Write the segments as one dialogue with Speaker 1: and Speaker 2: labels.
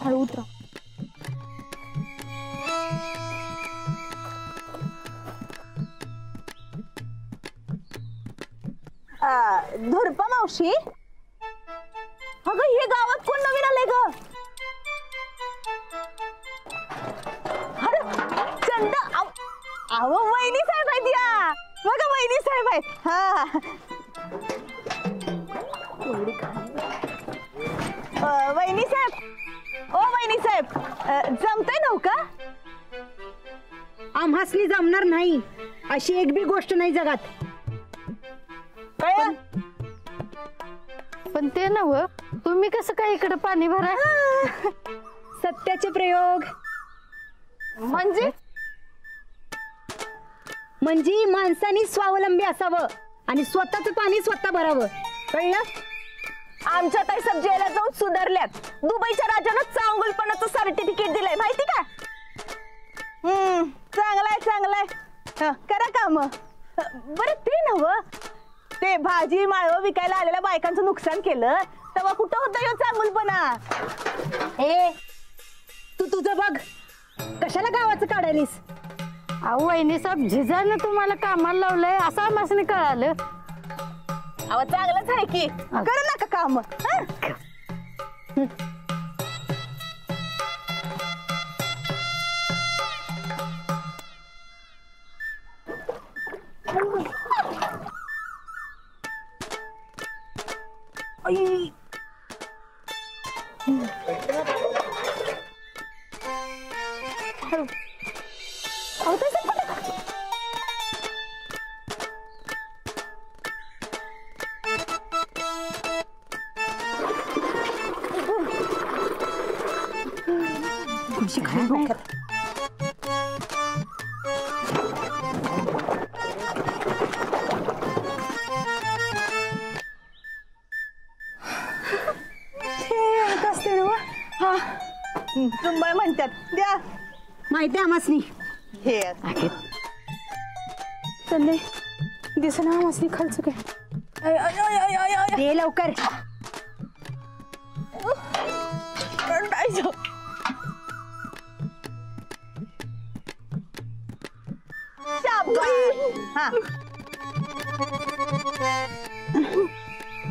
Speaker 1: हळू उतरा.
Speaker 2: धुरपा मावशी, अगं हे गावात कोण नवीन आलंय ग? अरे चंद, अहो वहिनी साहेब आहेत या. बघा वहिनी साहेब आहेत. हा वहिनी साहेब, ओ वहिनी साहेब, जमतंय नव्ह का?
Speaker 3: आम्हासनी जमणार नाही अशी एक बी गोष्ट नाही जगात.
Speaker 4: पण ते नव, तुम्ही कसं काय इकडे पाणी भरा?
Speaker 3: सत्याचे प्रयोग म्हणजे माणसाने स्वावलंबी असावं आणि स्वतःच पाणी स्वतः भरावं. कळलं?
Speaker 2: आमच्या ताई सब जेला जाऊन सुधारल्यात. दुबईच्या राजानं चांगुलपणाचं सर्टिफिकेट दिलंय माहिती का? चांगलाय चांगलाय. करा काम. बरं ते नव्ह, ते भाजी माळव विकायला आलेल्या बायकांचं नुकसान केलं तेव्हा कुठं होतं ह्यो चांगुलपणा?
Speaker 3: ए तू तुझं बघ, कशाला गावाचं काढायलीस?
Speaker 4: अहो वहिनी साहेब, जिजानं तुम्हाला कामाला लावलंय असं आम्हाला कळालं.
Speaker 2: अहो चांगलंच आहे की, कर नका काम. तुंबळ म्हणतात द्या
Speaker 3: माहिती आम्हासनी.
Speaker 2: हे
Speaker 1: संदे दिसना आम्हासनी खालचं काय.
Speaker 3: दे लवकर.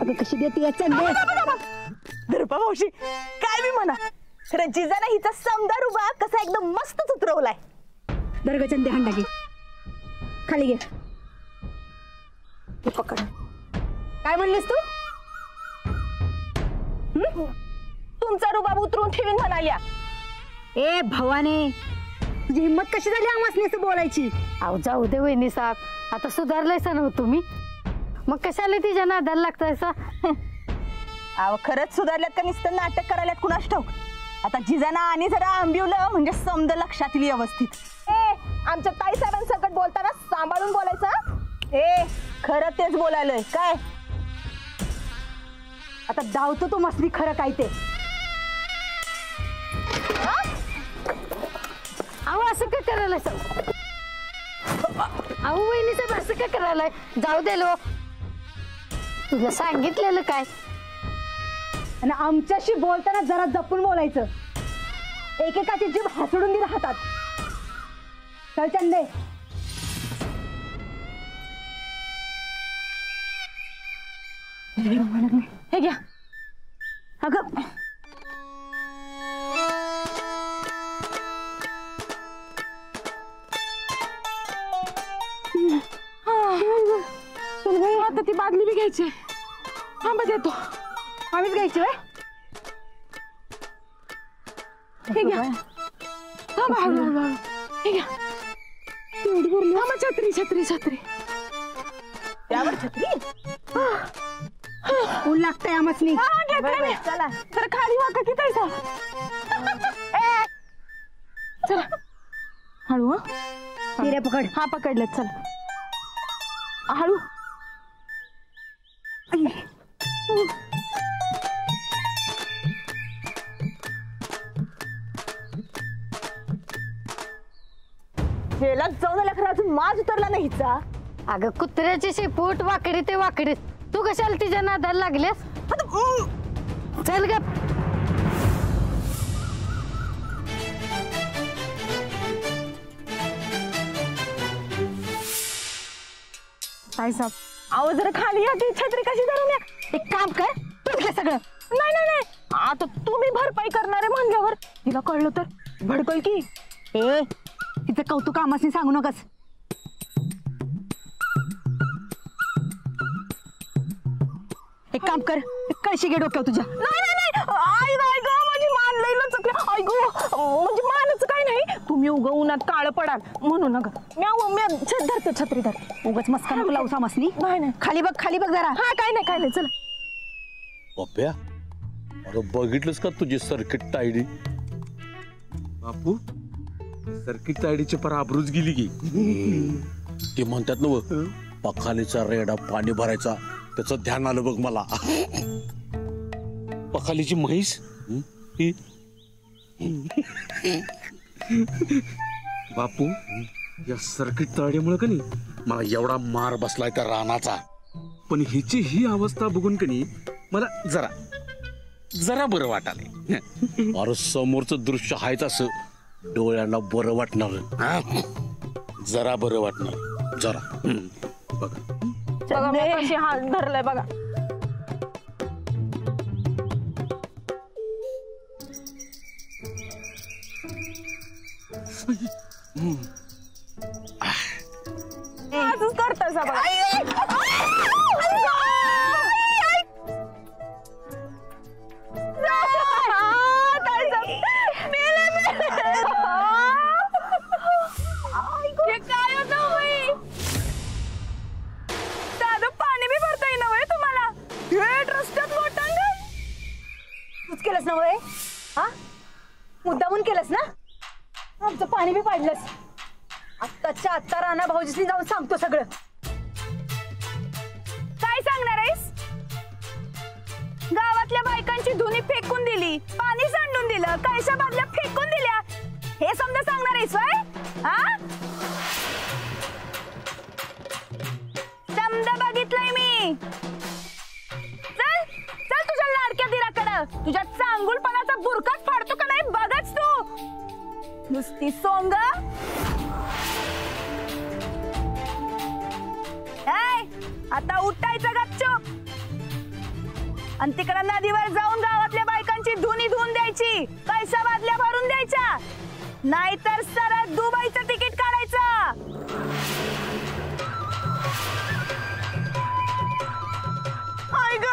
Speaker 3: अगं कशी देते चंदे?
Speaker 2: धरपा मावशी, काय मी म्हणा, खरं जिजाला हिचा समदार उभा कसा एकदम मस्तच उतरवलाय.
Speaker 3: दर्ग चंदे हंडा घे, खाली घे.
Speaker 2: पकड.
Speaker 3: काय म्हणलीस तू?
Speaker 2: तुमचा रुबाब उतरून ठेवीन म्हणाल्या.
Speaker 3: ए भवाने, तुझी हिम्मत कशी झाली आम्हासनी असं बोलायची?
Speaker 4: अहो जाऊ दे वहिनी साहेब, आता सुधारलायसा ना तुम्ही, मग कशाला तिच्या नादाला लागतायसा?
Speaker 2: अहो खरंच सुधारल्यात का नुसतं नाटक करायल्यात कुणास ठाऊक. आता जिजाना आणि जरा आंबिवलं म्हणजे समज लक्षात येईल व्यवस्थित. आमच्या ताई साहेबांसकट बोलताना सांभाळून बोलायचं. खरं तेच बोलायलोय काय.
Speaker 3: आता धावतो तो मसली खरं काय ते.
Speaker 4: अहो असं काय करायला? अहो वहिनी साहेब असं काय करायलाय? जाऊ दे लो, तुला सांगितलेलं काय.
Speaker 3: आणि आमच्याशी बोलताना जरा जपून बोलायचं. एकेकाची जीभ हसडून दिला हातात. चल चंदे.
Speaker 2: हे घ्या. अगं
Speaker 1: आता ती बादली बी घ्यायची. थांबा देतो.
Speaker 3: आम्हीच घ्यायची वय.
Speaker 1: हे घ्या. थांबा हळूहळू. हे घ्या. एवढी भरली. थांबा. छत्री छत्री छत्री.
Speaker 2: त्यावर छत्री
Speaker 3: ऊन लागतंय आम्हासनी.
Speaker 2: चला तर खाली वाका किती
Speaker 1: चला हळू.
Speaker 3: तिरे पकड.
Speaker 1: हा पकडले. चला हळू.
Speaker 2: हेला जाऊन आल्या खरं अजून माज उतरला नाही हिचा.
Speaker 4: अगं कुत्र्याची शेपूट वाकडी ते वाकडी, तू कशाला तिच्या नादाला लागल्यास? चल ग.
Speaker 1: ताईसाहेब अहो जरा खाली या की छत्री कशी धरून या.
Speaker 3: एक काम कर तुझं सगळं.
Speaker 1: नाही नाही नाही आता तुम्ही भरपाई करणारे म्हणल्यावर तिला कळलं तर भडकल की.
Speaker 3: ए तिचं कौतुक आमासनी सांगू नकस. एक काम कर कळशी घे डोक्यावर तुझ्या.
Speaker 1: नाही नाही नाही आई नाही ग माझी मान लई लचकली. आई गो म्हणजे मानच काय नाही तुम्ही उग उन्हात काळ पडाल म्हणून नका म्या धरते छत्री धर
Speaker 3: उगाच मस्का नको लावू आमासनी.
Speaker 1: नाही नाही
Speaker 3: खाली बघ जरा.
Speaker 1: हा काय नाही चला.
Speaker 5: पप्प्या अरे बघितलंस का तुझी सर्किट टायडी?
Speaker 6: बापू सर्किट तायडीची पर आबरूच गेली की.
Speaker 5: ते म्हणतात ना व, पखालीचा रेडा पाणी भरायचा त्याचं ध्यान आलं बघ मला. पखालीची म्हैस ही
Speaker 6: बापू या सर्किट तायडीमुळे का नाही
Speaker 5: मला एवढा मार बसलाय त्या रानाचा.
Speaker 6: पण हिची ही अवस्था बघून का नाही मला जरा बरं वाटाले.
Speaker 5: अरे समोरचं दृश्य आहेच असं डोळ्यांना बरं वाटणार. हा? जरा बरं वाटणार जरा.
Speaker 6: बघा
Speaker 1: बघा मी कशी हात धरलाय बघा. असंच करताय सा बघा. हे काय होतं बाई? दादा पाणी बी भरता येईना होय तुम्हाला? हे रस्त्यात लोटांग.
Speaker 3: तूच केलंस ना वय. हा मुद्दामून केलंस ना. आमचं पाणी बी पाडलंस. आत्ताच्या आत्ता राणा भाऊजीसनी जाऊन सांगतो सगळं.
Speaker 1: काय सांगणार आहेस? गावातल्या बायकांची धुनी फेकून दिली, पाणी सांडून दिलं, कळशा बादल्या फेकून दिल्या, हे समजा सांगणार आहेस वय? हा समजा बघितलंय मी. चल चल तुझ्या लाडक्या दिराकडं. तुझ्या चांगुलपणाचा बुरकाच फाडतो का नाही बघच तू. नुसती सोंग. आता उठायचं गपचूप आणि तिकडं नदीवर जाऊन गावातल्या बायकांची धुनी धुवून द्यायची, पैसा बादल्या भरून द्यायच्या, नाहीतर सरळ दुबईचं तिकीट काढायचं. आई ग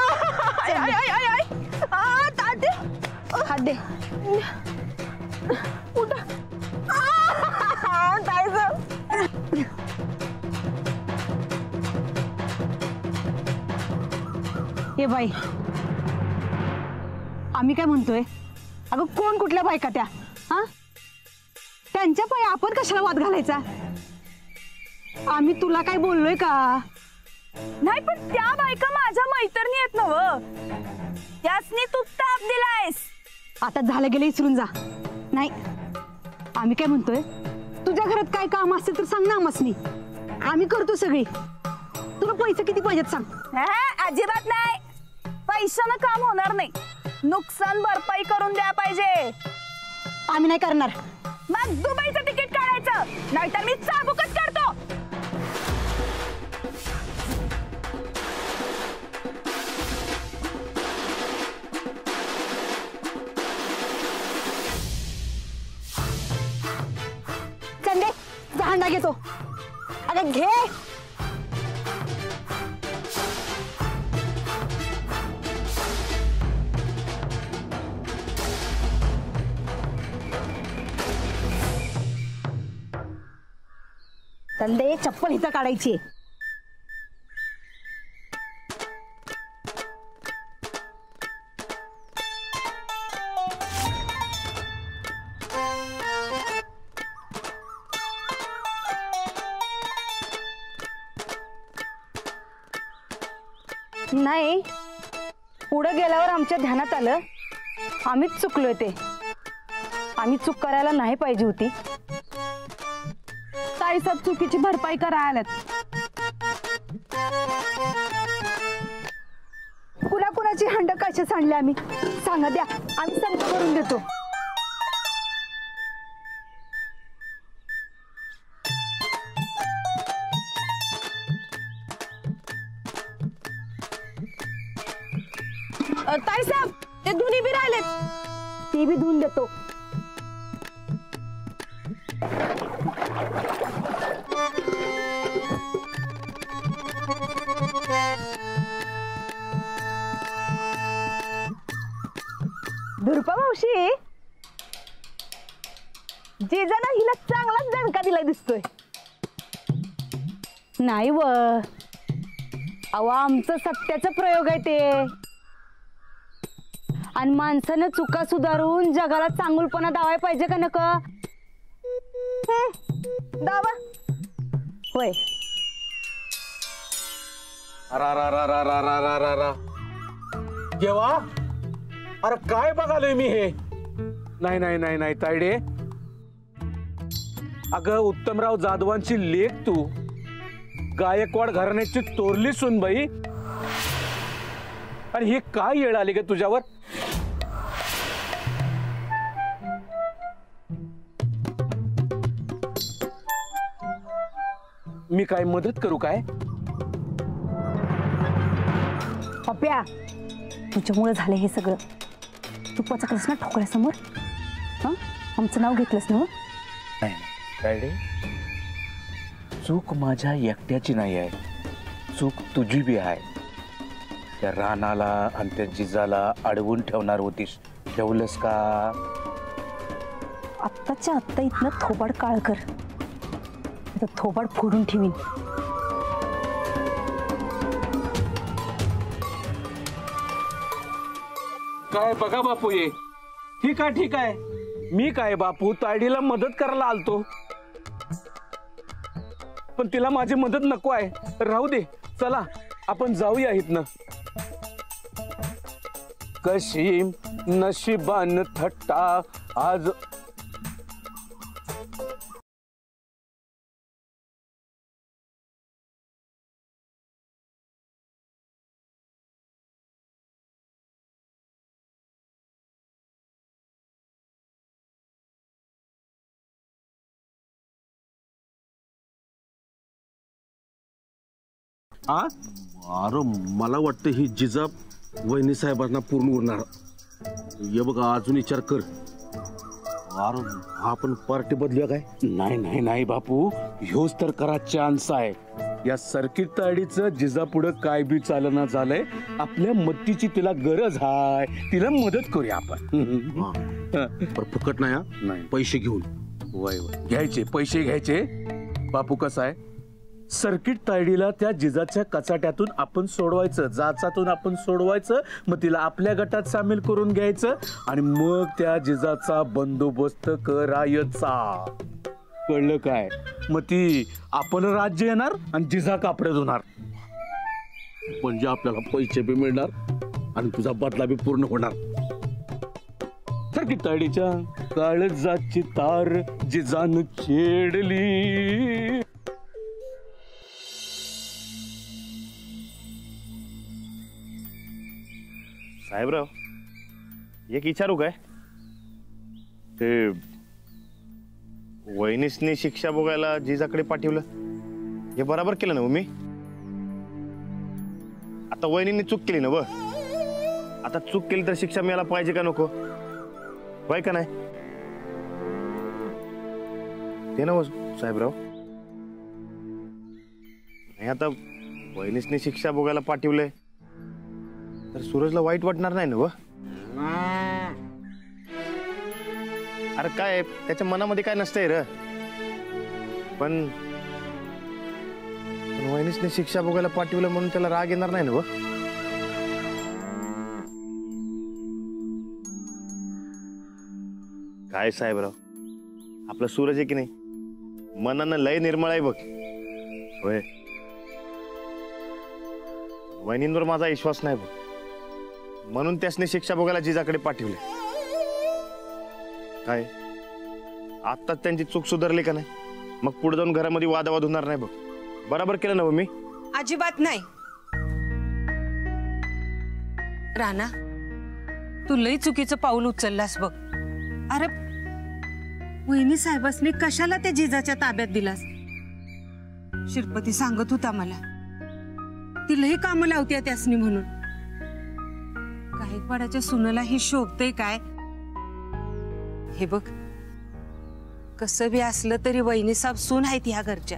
Speaker 1: आई आई आई आई आ ताटे
Speaker 3: हात दे.
Speaker 1: उठा. जायचं.
Speaker 3: हे बाई आम्ही काय म्हणतोय? अगं कोण कुठल्या बायका त्या? हा त्यांच्या पायी आपण कशाला वाद घालायचा? आम्ही तुला काय बोललोय का?
Speaker 1: नाही पण त्या बायका माझ्या मैत्रिणी आहेत नव. त्यासनी तू ताप दिलायस.
Speaker 3: आता झालं गेलं विसरून जा. नाही आम्ही काय म्हणतोय, तुझ्या घरात काय काम असते तर सांग ना आम्हासनी. आम्ही करतो सगळी. तुला पैसे किती पाहिजेत सांग.
Speaker 1: अजिबात नाही. पैशानं काम होणार नाही. नुकसान भरपाई करून द्या पाहिजे.
Speaker 3: आम्ही नाही करणार.
Speaker 1: मग दुबईचं तिकीट काढायचं, नाहीतर मी चाबूकच करतो.
Speaker 3: चंदे जा हांडा घेतो. अगं घे. चंदे चप्पल इथं काढायची. नाही पुढे गेल्यावर आमच्या ध्यानात आलं आम्हीच चुकलोय. ते आम्ही चूक करायला नाही पाहिजे होती.
Speaker 1: ताईसाहेब चुकीची भरपाई करायला.
Speaker 3: कुणाकुणाची हंड कशा सांडले आम्ही सांगा द्या. आम्ही समजा करून देतो.
Speaker 2: धुनी बी राहिलेत, ते बी धुवून देतो.
Speaker 1: दुर्पा मावशी, जिजानं हिला चांगलाच दणका दिलाय दिसतोय.
Speaker 3: नाही व, अहो आमचं सत्याचा प्रयोग आहे ते. आणि माणसानं चुका सुधारून जगाला चांगुलपणा दावाय पाहिजे का नका?
Speaker 1: दावा
Speaker 3: होय.
Speaker 6: देवा, अरे काय बघालोय मी हे? नाही नाही नाही नाही तायडे, अगं उत्तमराव जाधवांची लेख तू, गायकवाड घराण्याची तोरली सुनबाई, आणि हे काय येळ आली ग तुझ्यावर? मी काय मदत करू काय?
Speaker 3: पप्या, तुझ्यामुळे झालं हे सगळं. तू पचकलंस ना ठोकळ्यासमोर. हं, आमचं नाव घेतलंस ना?
Speaker 5: नाही तायडे, चूक माझ्या एकट्याची नाही आहे, चूक तुझी बी आहे. त्या रानाला आणि त्या जिजाला अडवून ठेवणार होतीस, ठेवलंस का?
Speaker 3: आत्ताच्या आत्ता इथनं थोबाड काळ कर, थोबाड फोडून ठेवीन.
Speaker 6: काय बघा बापू, ये ठीक आहे ठीक आहे. मी काय बापू, तायडीला मदत करायला आलतो, पण तिला माझी मदत नको आहे. राहू दे, चला आपण जाऊया इथनं. कशी नशिबान थट्टा आज.
Speaker 5: अरे मला वाटतं ही जिजा वहिनी साहेबांना पूर्ण उरणार. ये बघा, अजून विचार कर. अरे आपण पार्टी बदलूया काय?
Speaker 6: नाही नाही नाही बापू, ह्योच तर करा चान्स आहे. या सर्किट तायडीचं जिजा पुढे काय बी चालना झालंय, आपल्या मदतीची तिला गरज आहे, तिला मदत करूया आपण.
Speaker 5: फुकट नाही हा,
Speaker 6: नाही.
Speaker 5: पैसे घेऊन.
Speaker 6: वय वय घ्यायचे, पैसे घ्यायचे. बापू कसं आहे, सर्किट तायडीला त्या जिजाच्या कचाट्यातून आपण सोडवायचं, जाचातून आपण सोडवायचं, मग तिला आपल्या गटात सामील करून घ्यायचं, आणि मग त्या जिजाचा बंदोबस्त करायचा. कळलं काय? मग ती आपण राज्य येणार आणि जिजा कापड्यात होणार,
Speaker 5: म्हणजे आपल्याला पैसे बी मिळणार आणि तुझा बदला बी पूर्ण होणार.
Speaker 6: सर्किट तायडीच्या काळजाची तार जिजान छेडली.
Speaker 7: साहेबराव, एक विचारू काय? ते वहिनीसनी शिक्षा भोगायला जिजाकडे पाठवलं, हे बरोबर केलं ना मी? आता वहिनींनी चूक केली ना व, आता चूक केली तर शिक्षा मिळायला पाहिजे का नको? होय का नाही? ते ना साहेबराव, नाही आता वहिनीसनी शिक्षा भोगायला पाठवलंय तर सूरजला वाईट वाटणार नाही ना व? अरे काय, त्याच्या मनामध्ये काय नसतंय र, पण वहिनीसने शिक्षा भोगायला पाठवलं म्हणून त्याला राग येणार नाही ना व? काय साहेबराव, आपला सूरज आहे की नाही, मनानं लय निर्मळ आहे बघ. होय, वहिनींवर माझा विश्वास नाही बघ, म्हणून त्यासने शिक्षा भोगायला जिजाकडे पाठवले. काय आता त्यांची चूक सुधारली का नाही, मग पुढे जाऊन घरामध्ये वादावाद होणार नाही बघ. बरोबर केलं ना मी?
Speaker 8: अजिबात नाही. राणा, तू लई चुकीचं पाऊल उचललास बघ. अरे वहिनी साहेबांनी कशाला त्या जिजाच्या ताब्यात दिलास? शिरपती सांगत होता मला, ती लई कामं लावत्या त्यासनी म्हणून. काय गायकवाडाच्या सुनेला ही शोभते काय? हे बघ, कसं बी असलं तरी वहिनी साहेब सून आहेत ह्या घरच्या.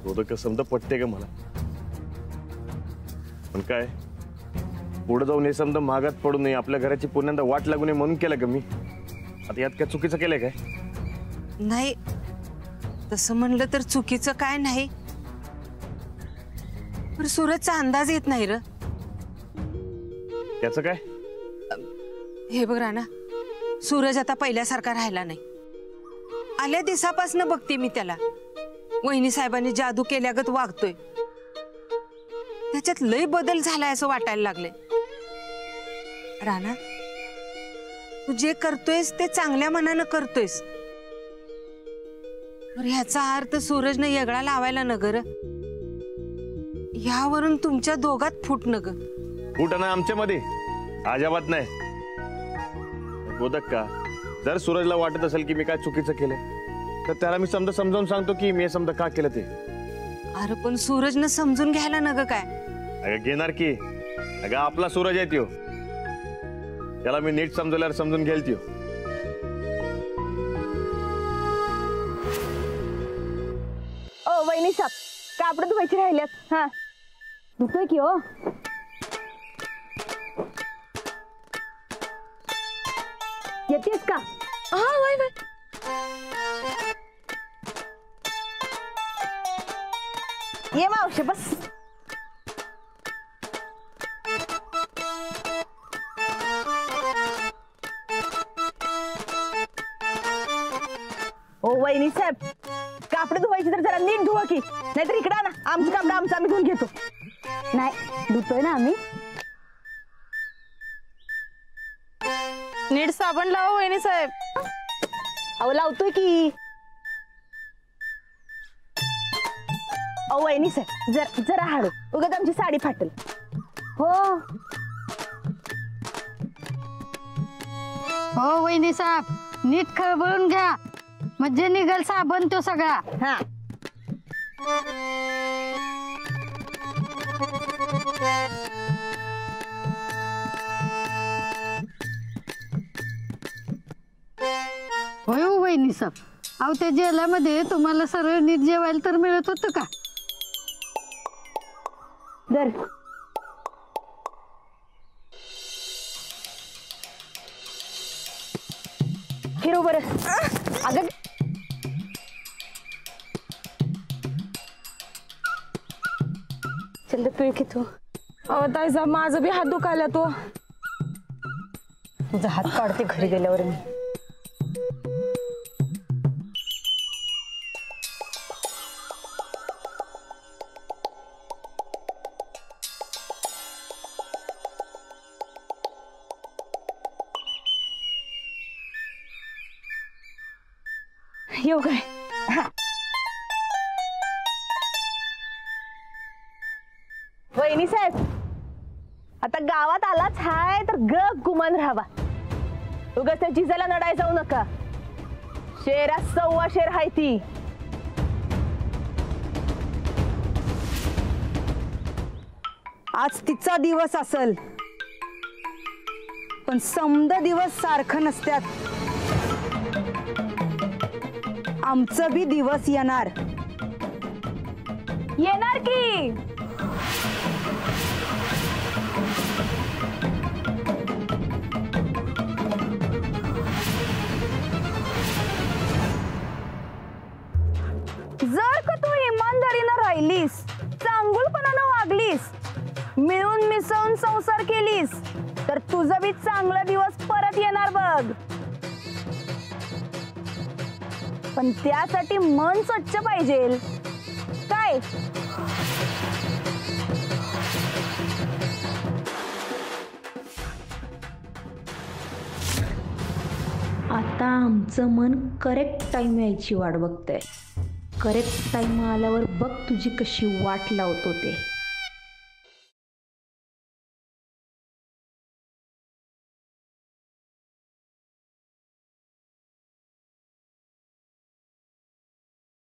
Speaker 7: तो तर समजा पटते का मला, पण काय पुढे जाऊन हे समजा महागात पडू नये, आपल्या घराची पुन्हा वाट लागू नये म्हणून केलं का मी? आता यात काय चुकीचं केलंय काय?
Speaker 8: नाही, तसं म्हणलं तर चुकीचं काय नाही, पण सूरजचा अंदाज येत नाही र.
Speaker 7: त्याचं काय?
Speaker 8: हे बघ राणा, सूरज आता पहिल्यासारखा राहिला नाही. आल्या दिवसापासून बघते मी त्याला, वहिनी साहेबांनी जादू केल्यागत वागतोय. त्याच्यात लय बदल झालाय असं वाटायला लागले. राणा, तू जे करतोयस ते चांगल्या मनानं करतोयस. ह्याचा अर्थ सूरजने येगळा लावायला नगर, ह्यावरून तुमच्या दोघात फूट नग.
Speaker 7: फूट ना आमच्यामध्ये अजिबात नाही. बोधक का, जर सूरजला वाटत असेल की मी काय चुकीचं केलंय तर त्याला मी समजावून सांगतो की मी समजा का केलं ते.
Speaker 8: अरे पण सूरजनं समजून घ्यायला नग काय?
Speaker 7: अगं घेणार की, अगं आपला सूरज आहे त्यो, त्याला मी नीट समजवल्यावर समजून घेईल त्यो.
Speaker 2: ओ वहिनी साहेब, कापड धुवायची राहिल्यात. हा
Speaker 3: धुतोय की हो. येतेस का?
Speaker 2: हा वय वय. ये मावशी बस. ओ वहिनी साहेब, कापड धुवायची तर जरा नीट धुवा की, नाहीतर इकडे ना आमची कापड आम्ही धुवून घेतो.
Speaker 3: नाही, धुतोय ना आम्ही.
Speaker 2: नीट साबण लावा वहिनी साहेब. अहो लावतोय की. अहो वहिनी साहेब, जरा हळू, उगाच आमची साडी फाटल.
Speaker 3: हो
Speaker 4: हो वहिनी साहेब, नीट खळबळून घ्या, म्हणजे निघल साबण तो सगळा.
Speaker 2: हा
Speaker 4: होय हो वहिनी साहेब, अहो त्या जेलामध्ये तुम्हाला सरळ नीट जेवायला तर मिळत होतं का?
Speaker 2: जर फिरो बर. अगं चल पिळ की तू. अहो ताईचा माझं बी हात दुखायला. तो तुझा हात काढते घरी गेल्यावर मी. येऊ काय? वहिनी साहेब, आता गावात आलाच हाय तर ग गुमान राहावा. उगाच त्या जिजाला नडाय जाऊ नका. शेरात 1.25 शेर हाय ती.
Speaker 3: आज तिचा दिवस असल, पण समद दिवस सारखं नसत्यात. आमचं बी दिवस येणार.
Speaker 1: येणार की. जर का तू इमानदारीनं राहिलीस, चांगुलपणानं वागलीस, मिळून मिसळून संसार केलीस, तर तुझं बी चांगला दिवस परत येणार बघ. पण त्यासाठी मन स्वच्छ पाहिजे. काय?
Speaker 9: आता आमचं मन करेक्ट टाइम यायची वाट बघतंय. करेक्ट टाइम आल्यावर बघ तुझी कशी वाट लावतो ते.